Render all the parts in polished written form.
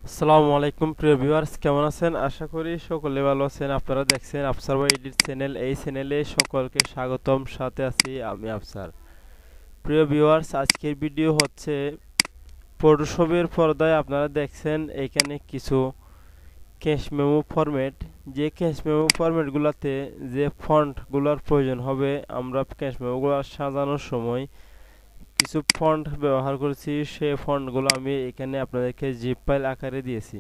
আসসালামু আলাইকুম প্রিয় ভিউয়ার্স, কেমন আছেন? আশা করি সকলে ভালো আছেন। আপনারা দেখছেন আফসার ভাই এডিট চ্যানেল। এই চ্যানেলে সকলকে স্বাগতম। সাথে আছি আমি আফসার। প্রিয় ভিউয়ার্স, আজকের ভিডিও হচ্ছে ফটোশপের পর্দায় আপনারা দেখছেন এখানে কিছু ক্যাশ মেমো ফরম্যাট। যে ক্যাশ মেমো ফরম্যাটগুলোতে যে ফন্টগুলোর প্রয়োজন হবে, আমরা ক্যাশ মেমোগুলো সাজানোর সময় কিছু ফন্ট ব্যবহার করেছি। সেই ফন্টগুলো আমি এখানে আপনাদেরকে জিপ ফাইল আকারে দিয়েছি।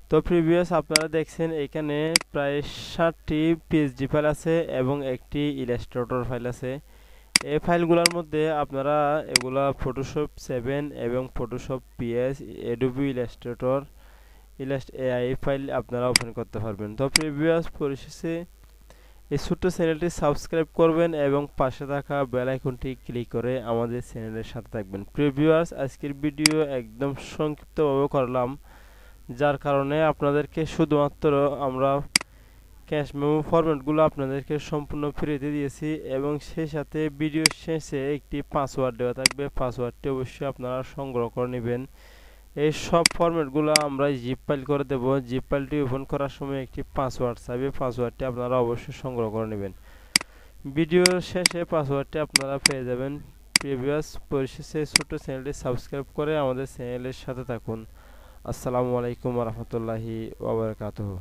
তো প্রিভিয়াস আপনারা দেখছেন এখানে প্রায় 60টি পিএসডি ফাইল আছে এবং একটি ইলাস্ট্রেটর ফাইল আছে। এই ফাইলগুলোর মধ্যে আপনারা এগুলা ফটোশপ 7 এবং Photoshop PS, Adobe Illustrator, AI file আপনারা ওপেন করতে পারবেন। তো প্রিভিয়াস পরিশেষে এই ছোট্ট চ্যানেলটি সাবস্ক্রাইব করবেন এবং পাশে থাকা বেল আইকনটি ক্লিক করে আমাদের চ্যানেলের সাথে থাকবেন। প্রিভিয়াস আজকের ভিডিও একদম সংক্ষিপ্তভাবে করলাম, যার কারণে আপনাদেরকে শুধুমাত্র আমরা ক্যাশ মেমো ফরম্যাটগুলো আপনাদেরকে সম্পূর্ণ ফ্রিতে দিয়েছি এবং সেই সাথে ভিডিও শেষে একটি পাসওয়ার্ড দেওয়া থাকবে। পাসওয়ার্ডটি অবশ্যই আপনারা সংগ্রহ করে নেবেন। এই সব ফরম্যাটগুলো আমরা জিপ ফাইল করে দেব। জিপ ফাইলটি ওপেন করার সময় একটি পাসওয়ার্ড চাইবে, পাসওয়ার্ডটি আপনারা অবশ্যই সংগ্রহ করে নেবেন। ভিডিওর শেষে পাসওয়ার্ডটি আপনারা পেয়ে যাবেন। প্রিভিয়াস পরিশেষে ছোট্ট চ্যানেলটি সাবস্ক্রাইব করে আমাদের চ্যানেলের সাথে থাকুন। আসসালামু আলাইকুম ওয়া রাহমাতুল্লাহি ওয়া বারাকাতুহু।